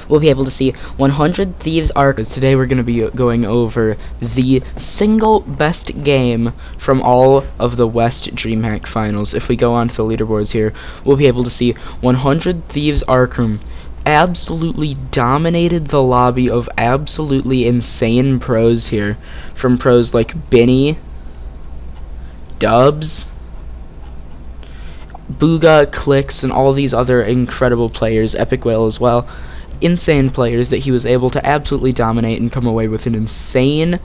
we'll be able to see 100 Thieves Arkhram. Today we're going to be going over the single best game from all of the West DreamHack Finals. If we go on to the leaderboards here, we'll be able to see 100 Thieves Arkhram absolutely dominated the lobby of absolutely insane pros here. From pros like Benny, Dubs, Booga, Clicks, and all these other incredible players, Epic Whale as well, insane players that he was able to absolutely dominate and come away with an insane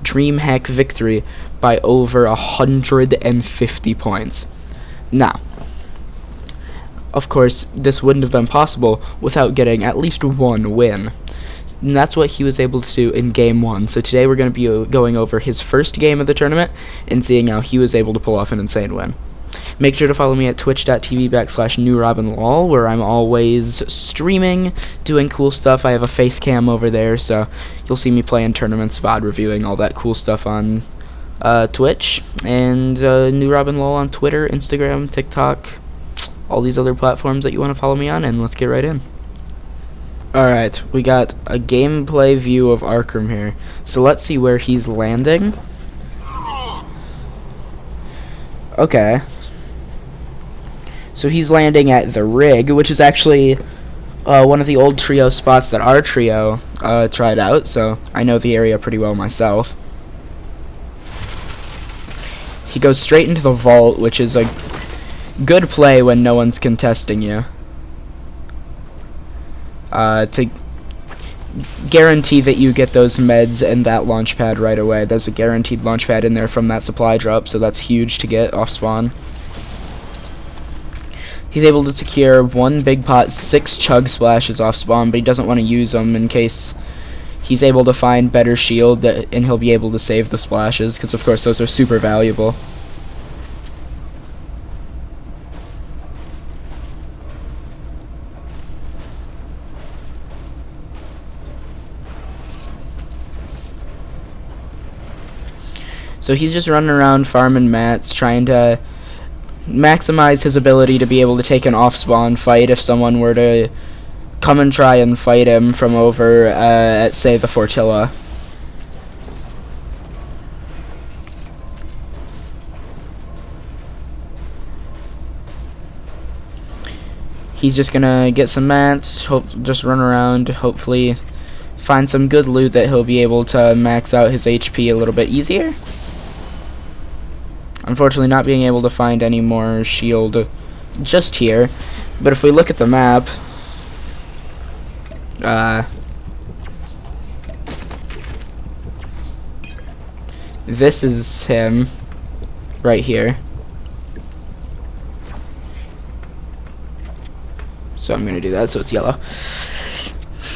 DreamHack victory by over 150 points. Now, of course, this wouldn't have been possible without getting at least one win. And that's what he was able to do in Game 1. So today we're going to be going over his first game of the tournament and seeing how he was able to pull off an insane win. Make sure to follow me at twitch.tv/newrobinlol, where I'm always streaming, doing cool stuff. I have a face cam over there, so you'll see me playing tournaments, VoD reviewing, all that cool stuff on Twitch. And newrobinlol on Twitter, Instagram, TikTok, all these other platforms that you want to follow me on, and let's get right in. Alright, we got a gameplay view of Arkhram here. So let's see where he's landing. Okay. So he's landing at the rig, which is actually one of the old trio spots that our trio tried out, so I know the area pretty well myself. He goes straight into the vault, which is a good play when no one's contesting you. To guarantee that you get those meds and that launch pad right away. There's a guaranteed launch pad in there from that supply drop, so that's huge to get off spawn. He's able to secure 1 big pot, 6 chug splashes off spawn, but he doesn't want to use them in case he's able to find better shield, and he'll be able to save the splashes, because of course those are super valuable. So he's just running around farming mats, trying to maximize his ability to be able to take an off-spawn fight if someone were to come and try and fight him from over at, say, the Fortilla. He's just gonna get some mats, just run around, hopefully find some good loot that he'll be able to max out his HP a little bit easier. Unfortunately, not being able to find any more shield just here. But if we look at the map, this is him right here. So I'm gonna do that so it's yellow.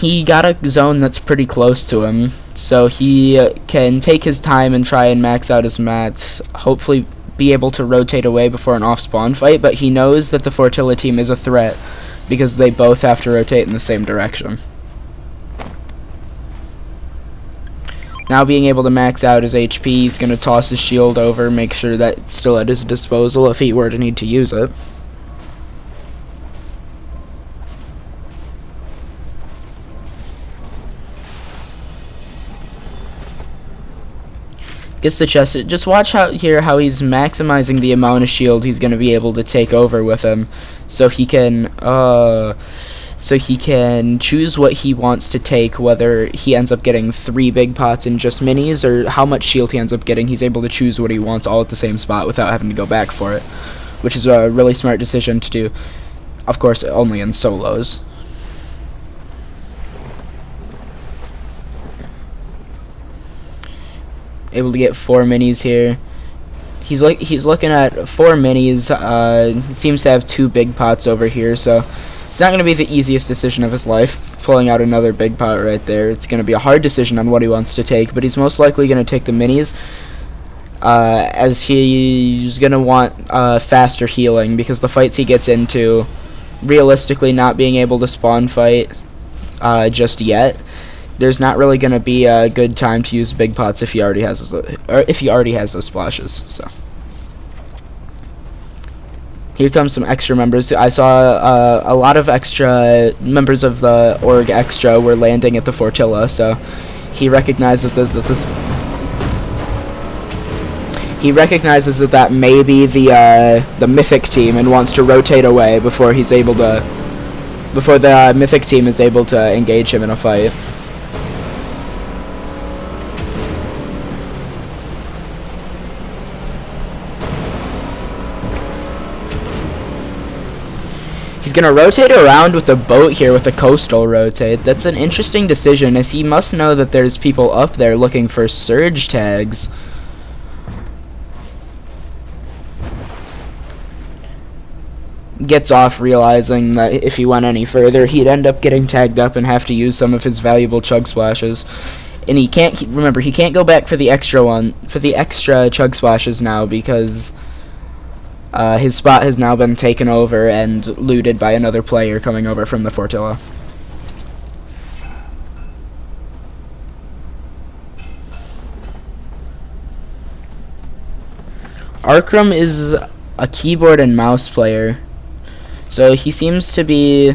He got a zone that's pretty close to him, so he can take his time and try and max out his mats, hopefully be able to rotate away before an off-spawn fight, but he knows that the Fortilla team is a threat because they both have to rotate in the same direction. Now being able to max out his HP, he's going to toss his shield over, make sure that it's still at his disposal if he were to need to use it. Gets the chest. Just watch how he's maximizing the amount of shield he's going to be able to take over with him, so he can choose what he wants to take, whether he ends up getting 3 big pots and just minis, or how much shield he ends up getting. He's able to choose what he wants all at the same spot without having to go back for it, which is a really smart decision to do. Of course, only in solos. Able to get 4 minis here. He's looking at 4 minis. He seems to have 2 big pots over here, so it's not going to be the easiest decision of his life, pulling out another big pot right there. It's going to be a hard decision on what he wants to take, but he's most likely going to take the minis, as he's going to want faster healing, because the fights he gets into, realistically not being able to spawn fight just yet, there's not really going to be a good time to use big pots if he already has those splashes. So Here comes some extra members. I saw a lot of extra members of the Org Extra were landing at the Fortilla, so he recognizes he recognizes that may be the Mythic team and wants to rotate away before he's able to, before the Mythic team is able to engage him in a fight. He's going to rotate around with the boat here with the coastal rotate. That's an interesting decision, as he must know that there's people up there looking for surge tags. Gets off realizing that if he went any further, he'd end up getting tagged up and have to use some of his valuable chug splashes. And he can't, remember, he can't go back for the extra chug splashes now, because his spot has now been taken over and looted by another player coming over from the Fortilla. Arkhram is a keyboard and mouse player, so he seems to be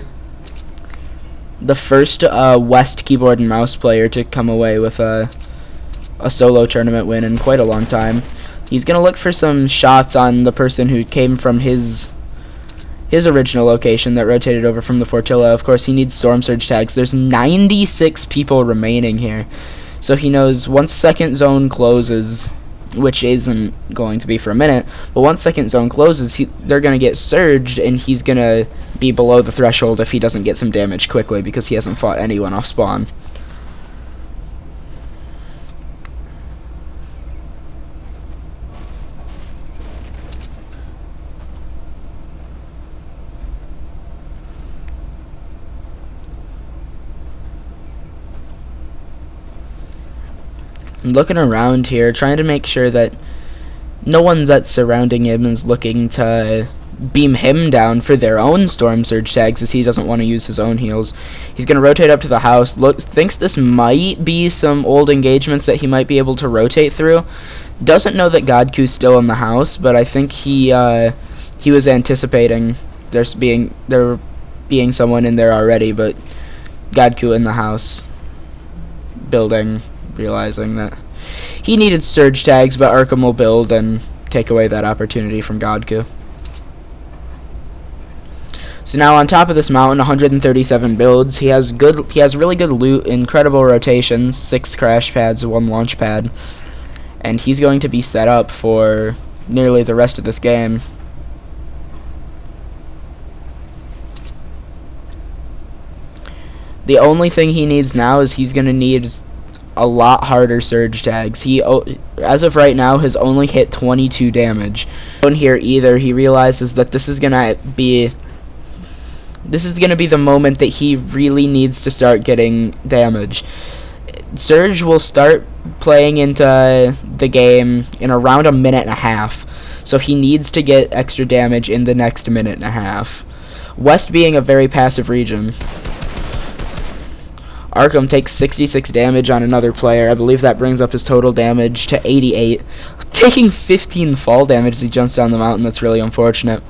the first West keyboard and mouse player to come away with a solo tournament win in quite a long time. He's going to look for some shots on the person who came from his original location that rotated over from the Fortilla. Of course, he needs Storm Surge tags. There's 96 people remaining here. So he knows once second zone closes, which isn't going to be for a minute, but once second zone closes, they're going to get surged, and he's going to be below the threshold if he doesn't get some damage quickly, because he hasn't fought anyone off spawn. Looking around here, trying to make sure that no one that's surrounding him is looking to beam him down for their own Storm Surge tags, as he doesn't want to use his own heals. He's going to rotate up to the house, thinks this might be some old engagements that he might be able to rotate through. Doesn't know that Godku's still in the house, but I think he was anticipating there being someone in there already, but Godku in the house building, realizing that he needed surge tags, but Arkhram will build and take away that opportunity from Godku. So now on top of this mountain, 137 builds. He has really good loot, incredible rotations, 6 crash pads, 1 launch pad, and he's going to be set up for nearly the rest of this game. The only thing he needs now is he's going to need a lot harder surge tags. He, as of right now, has only hit 22 damage. Don't hear either. He realizes that this is gonna be the moment that he really needs to start getting damage. Surge will start playing into the game in around a minute and a half, so he needs to get extra damage in the next minute and a half. West being a very passive region, Arkhram takes 66 damage on another player. I believe that brings up his total damage to 88. Taking 15 fall damage as he jumps down the mountain. That's really unfortunate.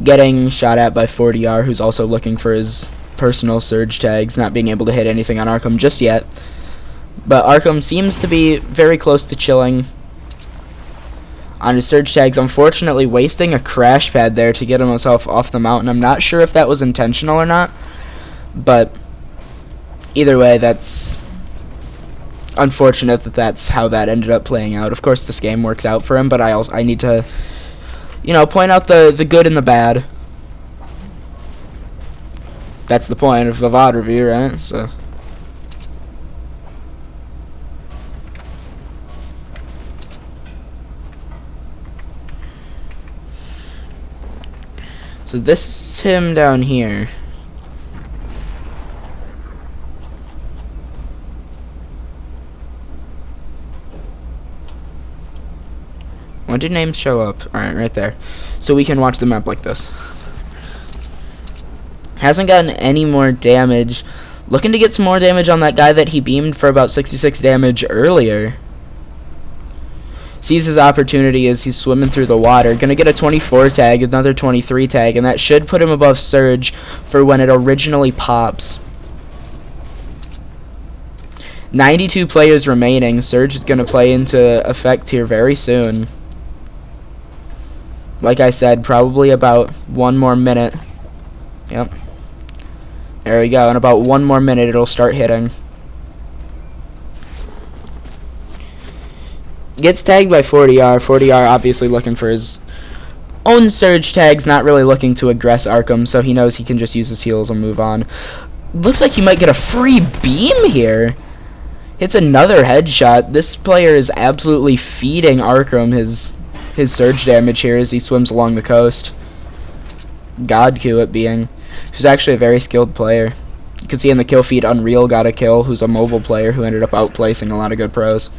Getting shot at by 40R, who's also looking for his personal surge tags, not being able to hit anything on Arkhram just yet. But Arkhram seems to be very close to chilling on his surge tags, unfortunately wasting a crash pad there to get himself off the mountain. I'm not sure if that was intentional or not, but either way, that's unfortunate that that's how that ended up playing out. Of course, this game works out for him, but I need to, point out the good and the bad. That's the point of the VoD review, right? So this is him down here. When did names show up? Alright, right there. So we can watch the map like this. Hasn't gotten any more damage. Looking to get some more damage on that guy that he beamed for about 66 damage earlier. Sees his opportunity as he's swimming through the water. Gonna get a 24 tag, another 23 tag, and that should put him above Surge for when it originally pops. 92 players remaining. Surge is gonna play into effect here very soon. Like I said, probably about 1 more minute. Yep. There we go. In about 1 more minute, it'll start hitting. Gets tagged by 40R. 40R obviously looking for his own Surge tags, not really looking to aggress Arkhram, so he knows he can just use his heals and move on. Looks like he might get a free beam here. Hits another headshot. This player is absolutely feeding Arkhram his Surge damage here as he swims along the coast. Godku it being, who's actually a very skilled player. You can see in the kill feed, Unreal got a kill, who's a mobile player who ended up outplacing a lot of good pros.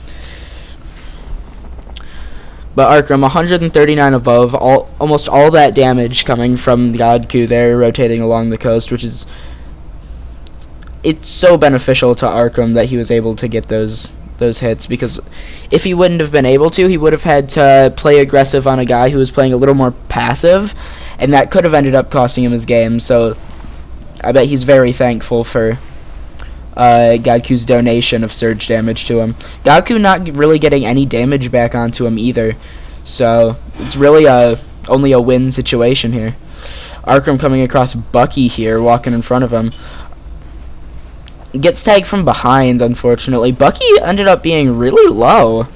But Arkhram, 139 above, almost all that damage coming from Godku there, rotating along the coast, which is... It's so beneficial to Arkhram that he was able to get those hits, because if he wouldn't have been able to, he would have had to play aggressive on a guy who was playing a little more passive, and that could have ended up costing him his game, so I bet he's very thankful for Godku's donation of Surge damage to him. Godku not really getting any damage back onto him either, so it's really only a win situation here. Arkhram coming across Bucky here, walking in front of him. Gets tagged from behind, unfortunately. Bucky ended up being really low.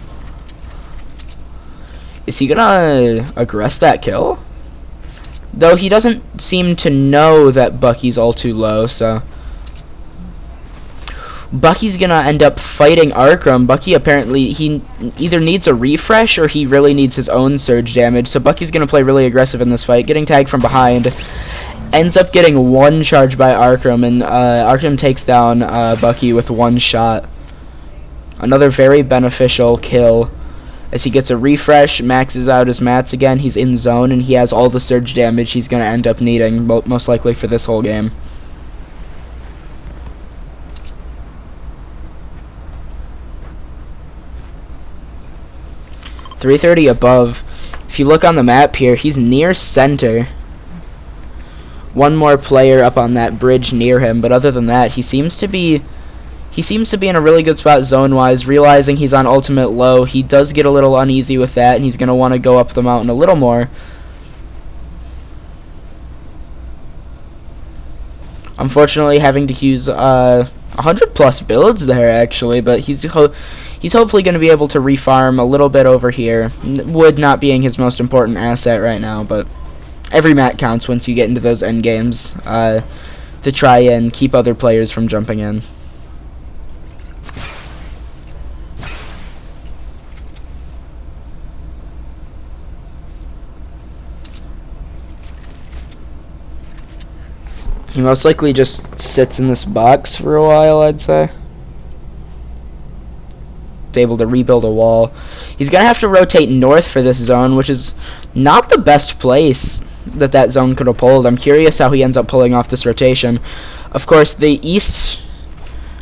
Is he gonna aggress that kill? Though he doesn't seem to know that Bucky's all too low, so... Bucky's gonna end up fighting Arkhram. Bucky apparently, he either needs a refresh or he really needs his own Surge damage, so Bucky's gonna play really aggressive in this fight, getting tagged from behind. Ends up getting one charge by Arkhram, and Arkhram takes down Bucky with one shot. Another very beneficial kill. As he gets a refresh, maxes out his mats again, he's in zone, and he has all the Surge damage he's going to end up needing, most likely for this whole game. .330 above. If you look on the map here, he's near center. One more player up on that bridge near him, but other than that, he seems to be in a really good spot zone-wise. Realizing he's on ultimate low, he does get a little uneasy with that, and he's going to want to go up the mountain a little more. Unfortunately, having to use 100+ builds there, actually, but he's hopefully going to be able to refarm a little bit over here. Wood not being his most important asset right now, but every mat counts once you get into those end games to try and keep other players from jumping in. He most likely just sits in this box for a while, I'd say. He's able to rebuild a wall. He's going to have to rotate north for this zone, which is not the best place that zone could have pulled. I'm curious how he ends up pulling off this rotation. Of course, the east,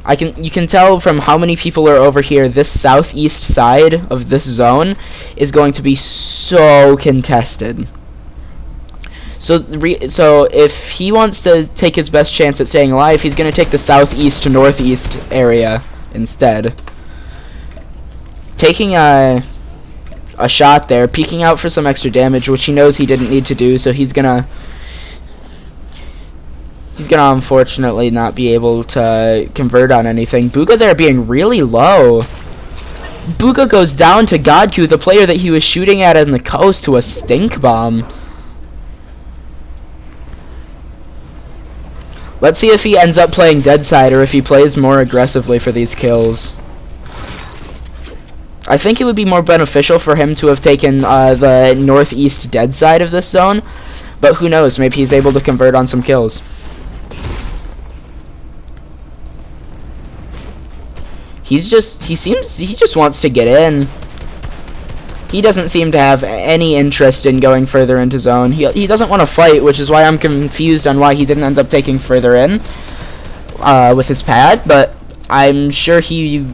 you can tell from how many people are over here, this southeast side of this zone is going to be so contested. So if he wants to take his best chance at staying alive, he's going to take the southeast to northeast area instead. Taking a shot there, peeking out for some extra damage, which he knows he didn't need to do, so he's gonna unfortunately not be able to convert on anything. Booga there being really low. Booga goes down to Godku, the player that he was shooting at in the coast, to a stink bomb. Let's see if he ends up playing Deadside or if he plays more aggressively for these kills. I think it would be more beneficial for him to have taken the northeast dead side of this zone, but who knows, maybe he's able to convert on some kills. He just wants to get in. He doesn't seem to have any interest in going further into zone. He doesn't want to fight, which is why I'm confused on why he didn't end up taking further in with his pad, but I'm sure he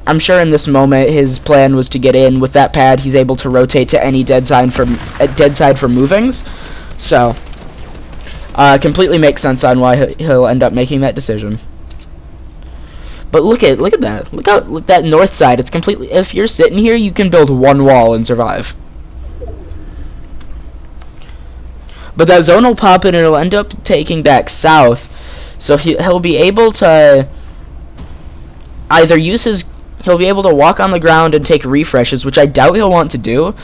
I'm sure in this moment his plan was to get in. With that pad, he's able to rotate to any dead side for movings. So, completely makes sense on why he'll end up making that decision. But look at that. Look at that north side. It's completely. If you're sitting here, you can build one wall and survive. But that zone will pop and it'll end up taking back south. So he'll be able to either use his. He'll be able to walk on the ground and take refreshes, which I doubt he'll want to do.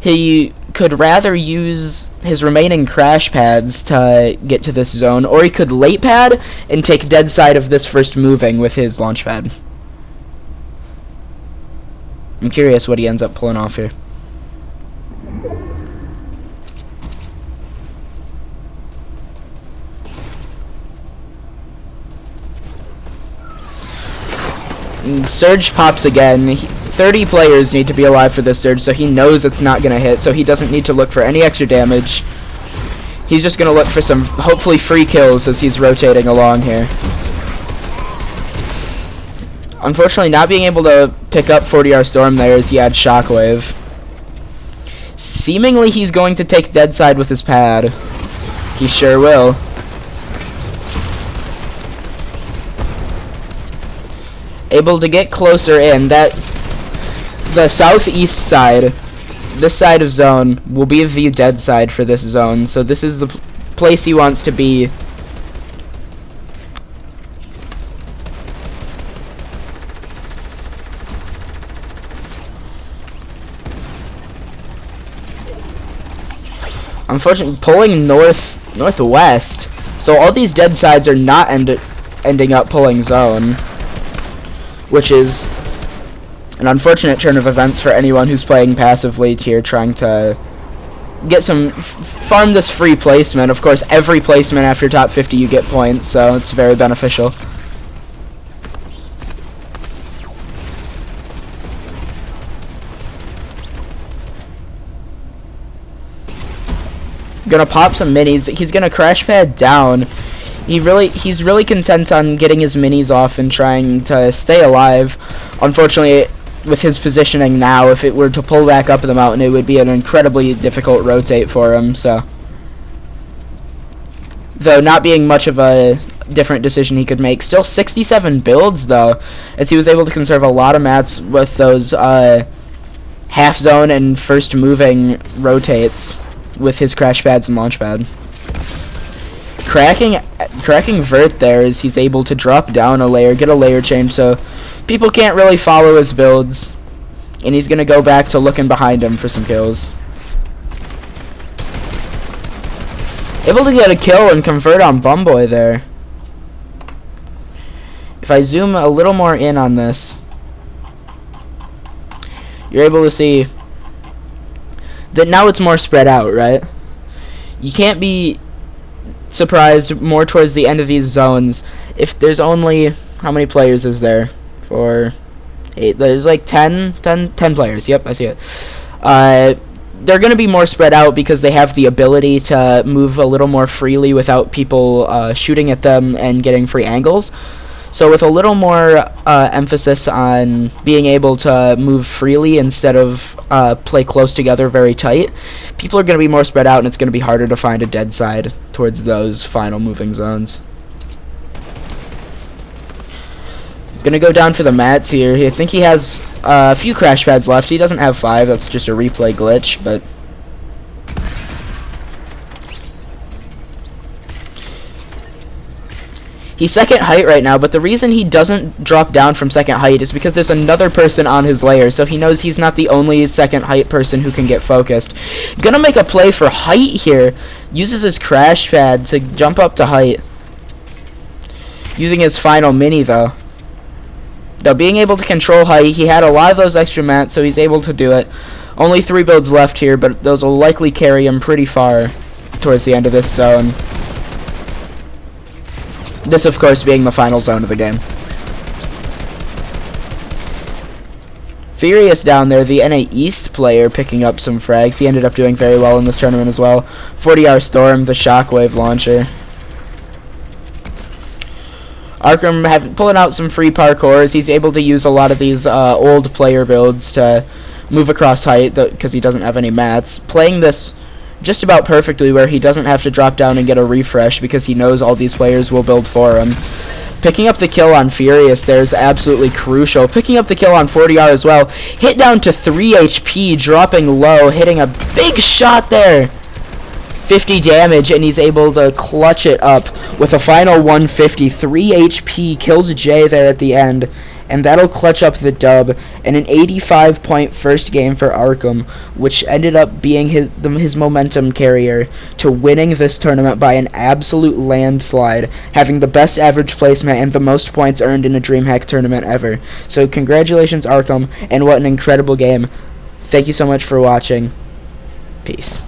He could rather use his remaining crash pads to get to this zone, or he could late pad and take dead side of this first moving with his launch pad. I'm curious what he ends up pulling off here. And surge pops again. 30 players need to be alive for this surge, so he knows it's not going to hit, so he doesn't need to look for any extra damage. He's just going to look for some, hopefully, free kills as he's rotating along here. Unfortunately, not being able to pick up 40R Storm there as he had Shockwave. Seemingly, he's going to take dead side with his pad. He sure will. Able to get closer in. The southeast side, this side of zone, will be the dead side for this zone. So this is the place he wants to be. Unfortunately, pulling northwest. So all these dead sides are not ending up pulling zone, which is an unfortunate turn of events for anyone who's playing passively here, trying to get some farm this free placement. Of course, every placement after top 50 you get points, so it's very beneficial. Gonna pop some minis. He's gonna crash pad down. He's really content on getting his minis off and trying to stay alive. Unfortunately, with his positioning now, if it were to pull back up the mountain, it would be an incredibly difficult rotate for him. So, though not being much of a different decision he could make, still 67 builds though, as he was able to conserve a lot of mats with those half zone and first moving rotates with his crash pads and launch pad. Cracking vert there as he's able to drop down a layer, get a layer change, so people can't really follow his builds, and he's gonna go back to looking behind him for some kills. Able to get a kill and convert on Bumboy there. If I zoom a little more in on this, you're able to see that now it's more spread out, right? You can't be surprised more towards the end of these zones if there's only, how many players is there? 4, 8, there's like 10 players. Yep, I see it. They're going to be more spread out because they have the ability to move a little more freely without people shooting at them and getting free angles. So with a little more emphasis on being able to move freely instead of play close together very tight, people are going to be more spread out, and it's going to be harder to find a dead side towards those final moving zones. Gonna go down for the mats here. I think he has a few crash pads left. He doesn't have 5. That's just a replay glitch, but he's second height right now, but the reason he doesn't drop down from second height is because there's another person on his layer, so he knows he's not the only second height person who can get focused. Gonna make a play for height here. Uses his crash pad to jump up to height. Using his final mini, though. Now, being able to control height, he had a lot of those extra mats, so he's able to do it. Only 3 builds left here, but those will likely carry him pretty far towards the end of this zone. This, of course, being the final zone of the game. Furious down there, the NA East player, picking up some frags. He ended up doing very well in this tournament as well. 40R Storm, the Shockwave launcher. Arkhram pulling out some free parkours. He's able to use a lot of these old player builds to move across height because he doesn't have any mats. Playing this just about perfectly where he doesn't have to drop down and get a refresh because he knows all these players will build for him. Picking up the kill on Furious there is absolutely crucial. Picking up the kill on 40R as well. Hit down to 3 HP, dropping low, hitting a big shot there. 50 damage, and he's able to clutch it up with a final 150. 3 HP, kills Jay there at the end, and that'll clutch up the dub, and an 85-point first game for Arkhram, which ended up being his momentum carrier to winning this tournament by an absolute landslide, having the best average placement and the most points earned in a DreamHack tournament ever. So congratulations, Arkhram, and what an incredible game. Thank you so much for watching. Peace.